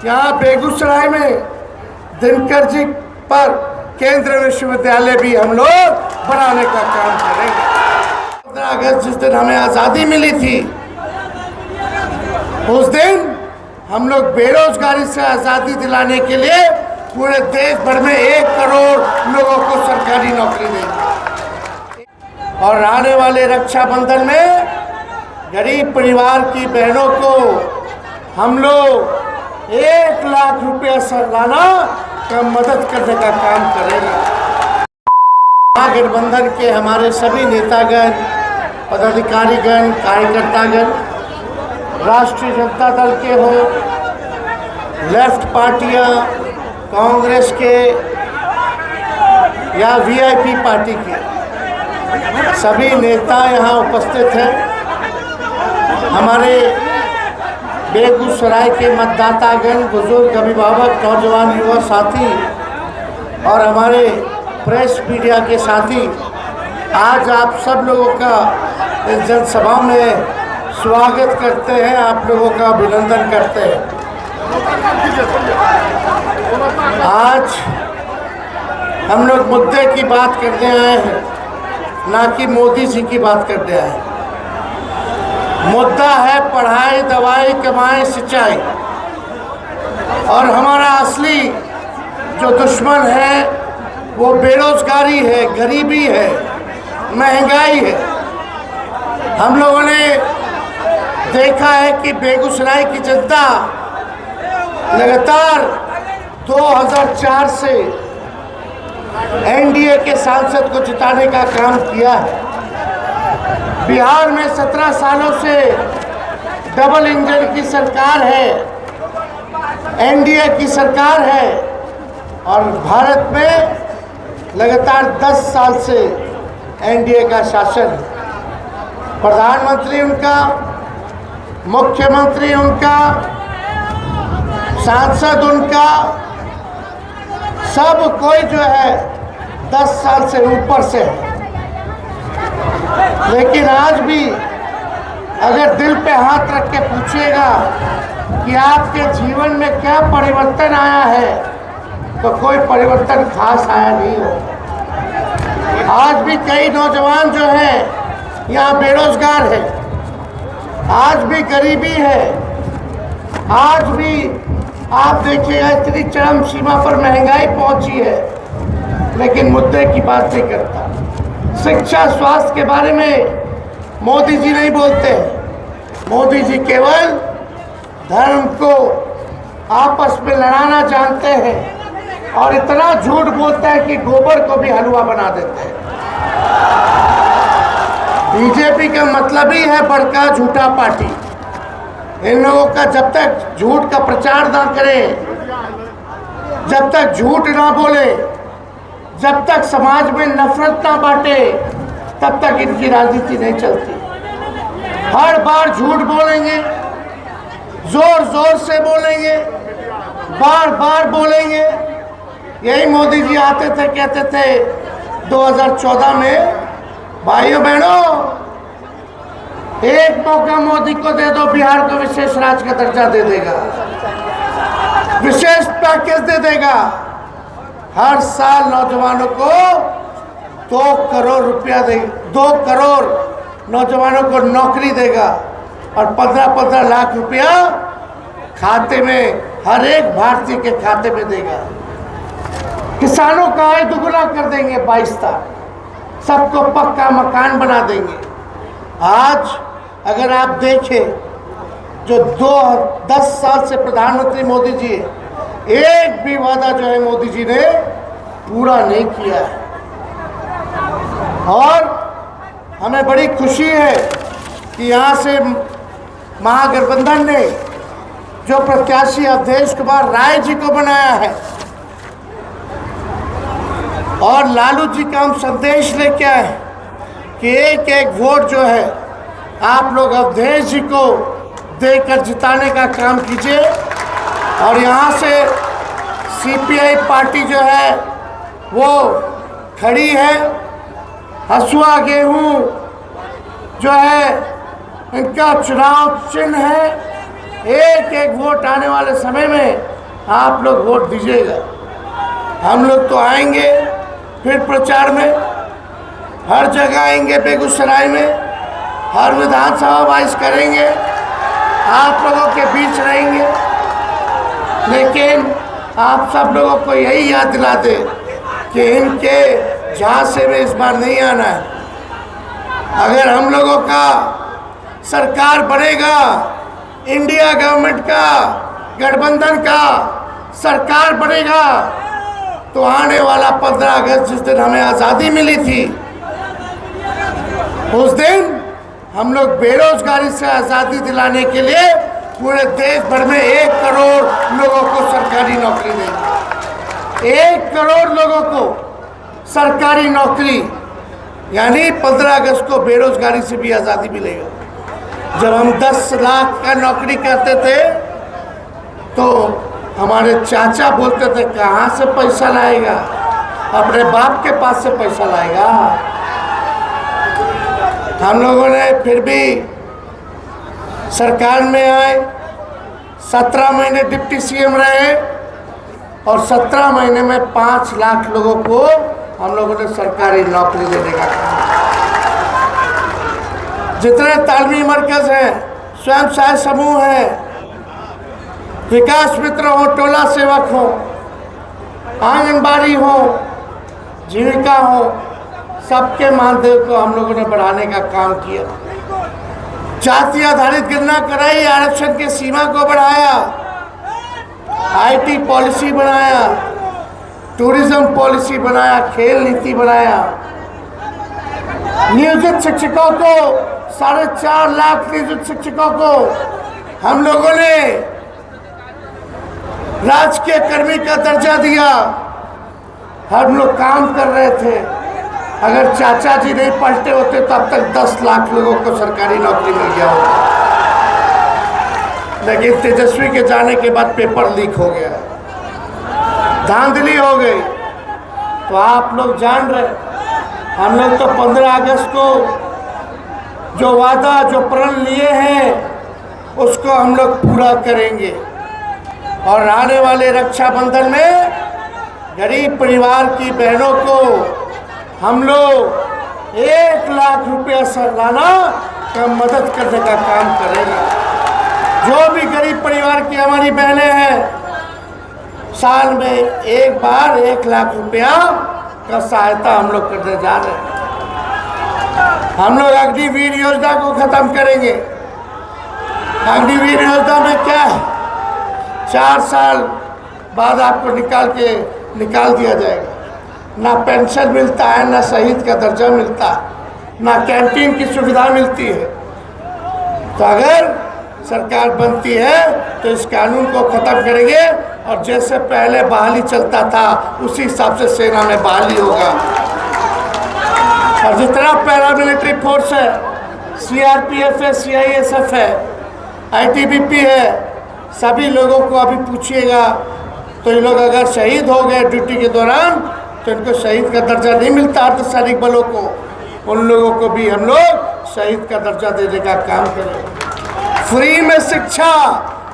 यहाँ बेगूसराय में दिनकर जी पर केंद्रीय विश्वविद्यालय भी हम लोग बनाने का काम करेंगे। 15 अगस्त जिस दिन हमें आज़ादी मिली थी, उस दिन हम लोग बेरोजगारी से आज़ादी दिलाने के लिए पूरे देश भर में 1 करोड़ लोगों को सरकारी नौकरी देंगे। और आने वाले रक्षाबंधन में गरीब परिवार की बहनों को हम लोग 1 लाख रुपया सालाना का मदद करने का काम करेंगे। महागठबंधन के हमारे सभी नेतागण, पदाधिकारीगण, कार्यकर्तागण, राष्ट्रीय जनता दल के हो, लेफ्ट पार्टियां, कांग्रेस के या वीआईपी पार्टी के सभी नेता यहाँ उपस्थित हैं। हमारे बेगूसराय के मतदातागण, बुजुर्ग, अभिभावक, नौजवान, युवा साथी और हमारे प्रेस मीडिया के साथी, आज आप सब लोगों का इस जनसभा में स्वागत करते हैं, आप लोगों का अभिनंदन करते हैं। आज हम लोग मुद्दे की बात करने आए हैं, ना कि मोदी जी की बात करने आए हैं। मुद्दा है पढ़ाई, दवाई, कमाई, सिंचाई। और हमारा असली जो दुश्मन है वो बेरोजगारी है, गरीबी है, महंगाई है। हम लोगों ने देखा है कि बेगूसराय की जनता लगातार 2004 से एनडीए के सांसद को जिताने का काम किया है। बिहार में 17 सालों से डबल इंजन की सरकार है, एनडीए की सरकार है। और भारत में लगातार 10 साल से एनडीए का शासन है। प्रधानमंत्री उनका, मुख्यमंत्री उनका, सांसद उनका, सब कोई जो है 10 साल से ऊपर से है। लेकिन आज भी अगर दिल पे हाथ रख के पूछिएगा कि आपके जीवन में क्या परिवर्तन आया है, तो कोई परिवर्तन खास आया नहीं हो। आज भी कई नौजवान जो हैं यहाँ बेरोजगार है, आज भी गरीबी है, आज भी आप देखिएगा इतनी चरम सीमा पर महंगाई पहुंची है, लेकिन मुद्दे की बात नहीं करता। शिक्षा, स्वास्थ्य के बारे में मोदी जी नहीं बोलते हैं। मोदी जी केवल धर्म को आपस में लड़ाना जानते हैं और इतना झूठ बोलते हैं कि गोबर को भी हलवा बना देते हैं। बीजेपी का मतलब ही है बड़का झूठा पार्टी। इन लोगों का जब तक झूठ का प्रचार ना करें, जब तक झूठ ना बोले, जब तक समाज में नफरत ना बांटे, तब तक इनकी राजनीति नहीं चलती। हर बार झूठ बोलेंगे, जोर जोर से बोलेंगे, बार बार बोलेंगे। यही मोदी जी आते थे, कहते थे 2014 में, भाइयों बहनों, एक मौका मोदी को दे दो, बिहार को विशेष राज्य का दर्जा दे देगा, विशेष पैकेज दे देगा। हर साल नौजवानों को 2 करोड़ रुपया देगा, 2 करोड़ नौजवानों को नौकरी देगा और 15-15 लाख रुपया खाते में, हर एक भारतीय के खाते में देगा। किसानों का आय दुगुना कर देंगे 22 तक, सबको पक्का मकान बना देंगे। आज अगर आप देखें, जो 10 साल से प्रधानमंत्री मोदी जी है, एक भी वादा जो है मोदी जी ने पूरा नहीं किया है। और हमें बड़ी खुशी है कि यहाँ से महागठबंधन ने जो प्रत्याशी अवधेश कुमार राय जी को बनाया है, और लालू जी का हम संदेश लेके आए कि एक एक वोट जो है आप लोग अवधेश जी को देकर जिताने का काम कीजिए। और यहाँ से सीपीआई पार्टी जो है वो खड़ी है। हसुआ गेहूँ जो है इनका चुनाव चिन्ह है। एक एक वोट आने वाले समय में आप लोग वोट दीजिएगा। हम लोग तो आएंगे फिर प्रचार में, हर जगह आएंगे, बेगूसराय में हर विधानसभा वाइज करेंगे, आप लोगों के बीच रहेंगे। लेकिन आप सब लोगों को यही याद दिला दे कि इनके झांसे में इस बार नहीं आना है। अगर हम लोगों का सरकार बनेगा, इंडिया गवर्नमेंट का, गठबंधन का सरकार बनेगा, तो आने वाला 15 अगस्त जिस दिन हमें आज़ादी मिली थी, उस दिन हम लोग बेरोजगारी से आज़ादी दिलाने के लिए पूरे देश भर में 1 करोड़ लोगों को सरकारी नौकरी देंगे। 1 करोड़ लोगों को सरकारी नौकरी, यानी 15 अगस्त को बेरोजगारी से भी आज़ादी मिलेगा। जब हम 10 लाख का नौकरी करते थे तो हमारे चाचा बोलते थे कहाँ से पैसा लाएगा, अपने बाप के पास से पैसा लाएगा। हम लोगों ने फिर भी सरकार में आए, 17 महीने डिप्टी सीएम रहे और 17 महीने में 5 लाख लोगों को हम लोगों ने सरकारी नौकरी देने का काम। जितने तालमी मरकज हैं, स्वयं सहायता समूह हैं, विकास मित्र हो, टोला सेवक हो, आंगनबाड़ी हो, जीविका हो, सबके मानदेय को हम लोगों ने बढ़ाने का काम किया। जाति आधारित गणना कराई, आरक्षण की सीमा को बढ़ाया, आईटी पॉलिसी बनाया, टूरिज्म पॉलिसी बनाया, खेल नीति बनाया। नियोजित शिक्षकों को 4.5 लाख नियोजित शिक्षकों को हम लोगों ने राजकीय कर्मी का दर्जा दिया। हम लोग काम कर रहे थे, अगर चाचा जी नहीं पलटे होते तो अब तक 10 लाख लोगों को सरकारी नौकरी मिल गया होता। लेकिन तेजस्वी के जाने के बाद पेपर लीक हो गया, धांधली हो गई। तो आप लोग जान रहे, हम लोग तो 15 अगस्त को जो वादा, जो प्रण लिए हैं उसको हम लोग पूरा करेंगे। और आने वाले रक्षाबंधन में गरीब परिवार की बहनों को हम लोग 1 लाख रुपया सालाना का मदद करने का काम करेंगे। जो भी गरीब परिवार की हमारी बहनें हैं, साल में एक बार 1 लाख रुपया का सहायता हम लोग करने जा रहे हैं। हम लोग अग्निवीर योजना को खत्म करेंगे। अग्निवीर योजना में क्या है, 4 साल बाद आपको निकाल दिया जाएगा। ना पेंशन मिलता है, ना शहीद का दर्जा मिलता है, ना कैंटीन की सुविधा मिलती है। तो अगर सरकार बनती है तो इस कानून को ख़त्म करेंगे और जैसे पहले बहाली चलता था उसी हिसाब से सेना में बहाली होगा। और जितना पैरामिलिट्री फोर्स है, सीआरपीएफ है, सीआईएसएफ है, आईटीबीपी है, सभी लोगों को अभी पूछिएगा तो ये लोग अगर शहीद हो गए ड्यूटी के दौरान तो इनको शहीद का दर्जा नहीं मिलता। अर्धसैनिक बलों को, उन लोगों को भी हम लोग शहीद का दर्जा देने का काम करेंगे। फ्री में शिक्षा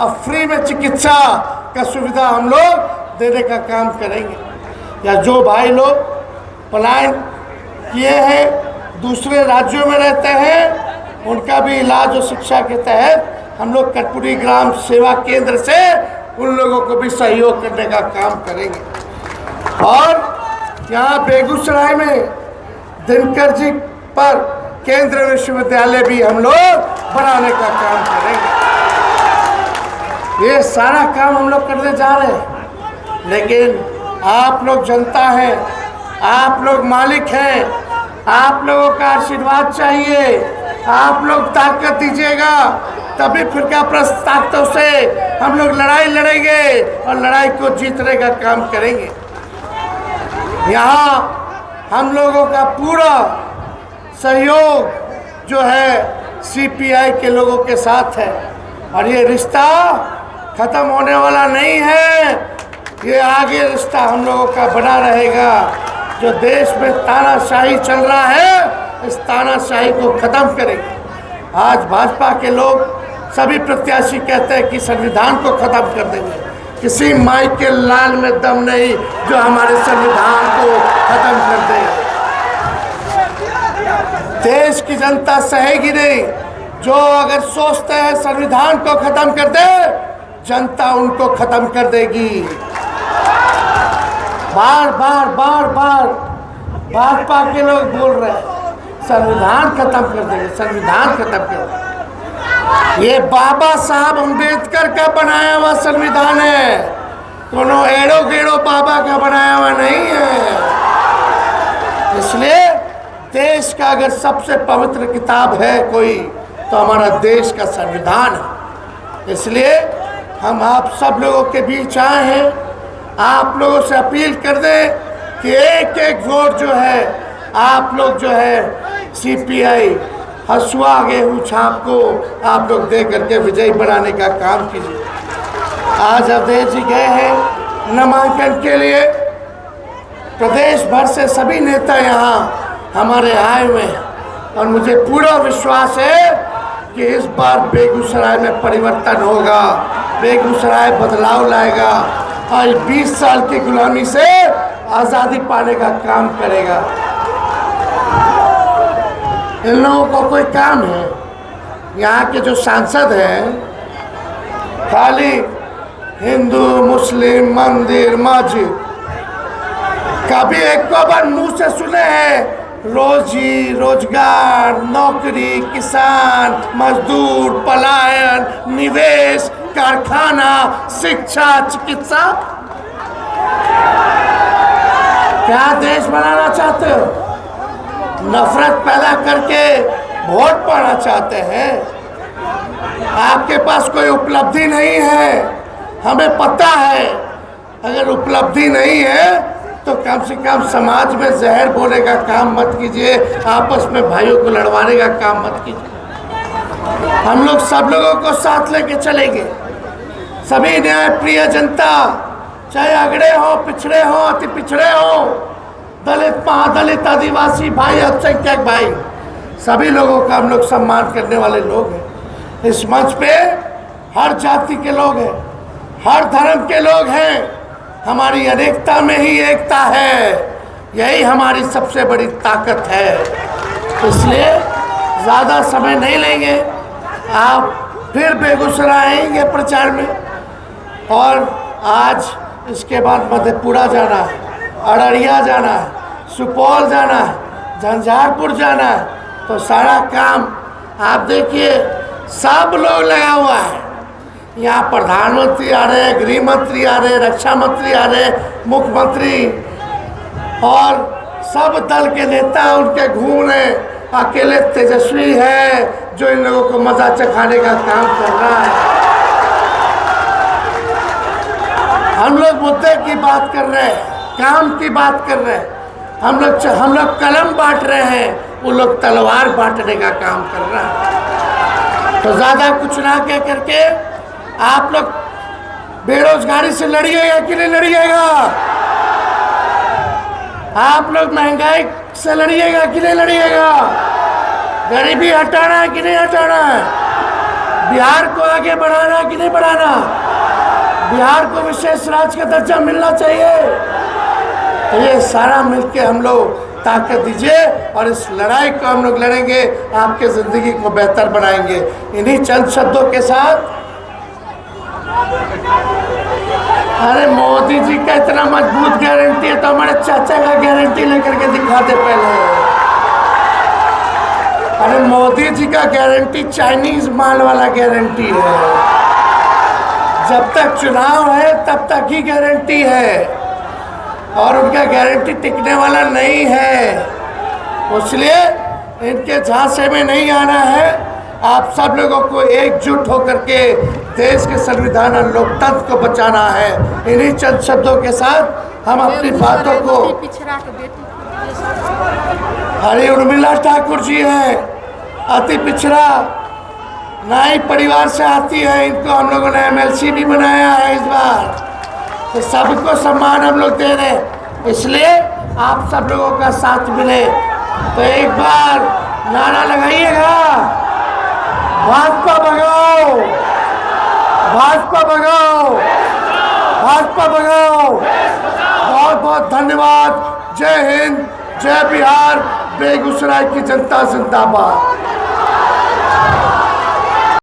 और फ्री में चिकित्सा का सुविधा हम लोग देने का काम करेंगे। या जो भाई लोग पलायन किए हैं, दूसरे राज्यों में रहते हैं, उनका भी इलाज और शिक्षा के तहत हम लोग कर्पूरी ग्राम सेवा केंद्र से उन लोगों को भी सहयोग करने का काम करेंगे। और यहाँ बेगूसराय में दिनकर जी पर केंद्रीय विश्वविद्यालय भी हम लोग बनाने का काम करेंगे। ये सारा काम हम लोग करने जा रहे हैं। लेकिन आप लोग जनता हैं, आप लोग मालिक हैं, आप लोगों का आशीर्वाद चाहिए। आप लोग ताकत दीजिएगा तभी फिरका प्रस्त ताकतों से हम लोग लड़ाई लड़ेंगे और लड़ाई को जीतने का काम करेंगे। यहाँ हम लोगों का पूरा सहयोग जो है सीपीआई के लोगों के साथ है और ये रिश्ता ख़त्म होने वाला नहीं है। ये आगे रिश्ता हम लोगों का बना रहेगा। जो देश में तानाशाही चल रहा है, इस तानाशाही को ख़त्म करेंगे। आज भाजपा के लोग सभी प्रत्याशी कहते हैं कि संविधान को ख़त्म कर देंगे, किसी माई के लाल में दम नहीं जो हमारे संविधान को खत्म कर दे। देश की जनता सहेगी नहीं। जो अगर सोचते हैं संविधान को खत्म कर दे, जनता उनको खत्म कर देगी। बार बार बार बार भाजपा के लोग बोल रहे हैं संविधान खत्म कर देंगे, संविधान खत्म कर देंगे। ये बाबा साहब अम्बेडकर का बनाया हुआ संविधान है, कोनो एड़ो गेड़ो बाबा का बनाया हुआ नहीं है। इसलिए देश का अगर सबसे पवित्र किताब है कोई तो हमारा देश का संविधान है। इसलिए हम आप सब लोगों के बीच आए हैं, आप लोगों से अपील कर दें कि एक एक वोट जो है आप लोग जो है सीपीआई हसुआ गेहूं छाप को आप लोग दे करके विजयी बनाने का काम कीजिए। आज अवधेश जी गए हैं नामांकन के लिए। प्रदेश भर से सभी नेता यहाँ हमारे आए हुए हैं और मुझे पूरा विश्वास है कि इस बार बेगूसराय में परिवर्तन होगा, बेगूसराय बदलाव लाएगा और 20 साल की गुलामी से आज़ादी पाने का काम करेगा। इन लोगों को कोई काम है? यहाँ के जो सांसद हैं खाली हिंदू मुस्लिम मंदिर मस्जिद, कभी एक को बार मुंह से सुने हैं रोजी रोजगार, नौकरी, किसान, मजदूर, पलायन, निवेश, कारखाना, शिक्षा, चिकित्सा? क्या देश बनाना चाहते हो? नफरत पैदा करके वोट पाना चाहते हैं? आपके पास कोई उपलब्धि नहीं है, हमें पता है। अगर उपलब्धि नहीं है तो कम से कम समाज में जहर बोने का काम मत कीजिए, आपस में भाइयों को लड़वाने का काम मत कीजिए। हम लोग सब लोगों को साथ लेके चलेंगे। सभी न्याय प्रिय जनता, चाहे अगड़े हो, पिछड़े हो, अति पिछड़े हो, दलित, महादलित, आदिवासी भाई, अल्पसंख्यक भाई, सभी लोगों का हम लोग सम्मान करने वाले लोग हैं। इस मंच पे हर जाति के लोग हैं, हर धर्म के लोग हैं। हमारी अनेकता में ही एकता है, यही हमारी सबसे बड़ी ताकत है। इसलिए ज़्यादा समय नहीं लेंगे, आप फिर बेगूसराय आएंगे प्रचार में। और आज इसके बाद मधेपुरा जाना है, अररिया जाना है, सुपौल जाना है, झंझारपुर जाना है। तो सारा काम आप देखिए, सब लोग लगा हुआ है। यहाँ प्रधानमंत्री आ रहे, गृह मंत्री आ रहे, रक्षा मंत्री आ रहे, मुख्यमंत्री और सब दल के नेता उनके घूम रहे। अकेले तेजस्वी है जो इन लोगों को मजा चखाने का काम कर रहा है। हम लोग मुद्दे की बात कर रहे हैं, काम की बात कर रहे हैं। हम लोग कलम बांट रहे हैं, वो लोग तलवार बांटने का काम कर रहा है। तो ज़्यादा कुछ ना कह करके आप लोग बेरोजगारी से लड़िएगा कि नहीं लड़िएगा? आप लोग महंगाई से लड़िएगा कि नहीं लड़िएगा? गरीबी हटाना है कि नहीं हटाना है? बिहार को आगे बढ़ाना है कि नहीं बढ़ाना? बिहार को विशेष राज्य का दर्जा मिलना चाहिए। तो ये सारा मिलके हम लोग ताकत दीजिए और इस लड़ाई को हम लोग लड़ेंगे, आपके ज़िंदगी को बेहतर बनाएंगे। इन्हीं चंद शब्दों के साथ, अरे मोदी जी का इतना मजबूत गारंटी है तो हमारे चाचा का गारंटी लेकर के दिखा दे पहले। अरे मोदी जी का गारंटी चाइनीज माल वाला गारंटी है। जब तक चुनाव है तब तक ही गारंटी है और उनका गारंटी टिकने वाला नहीं है। इसलिए इनके झांसे में नहीं आना है। आप सब लोगों को एकजुट होकर के देश के संविधान और लोकतंत्र को बचाना है। इन्हीं चंद शब्दों के साथ हम अपनी बातों को, हरी उर्मिला ठाकुर जी हैं, अति पिछड़ा नाई परिवार से आती है, इनको हम लोगों ने एमएलसी भी बनाया है इस बार। तो सबको सम्मान हम लोग दे रहे हैं, इसलिए आप सब लोगों का साथ मिले तो एक बार नारा लगाइएगा, भाजपा भगाओ, भाजपा भगाओ, भाजपा भगाओ। बहुत बहुत धन्यवाद। जय हिंद, जय बिहार, बेगूसराय की जनता जिंदाबाद।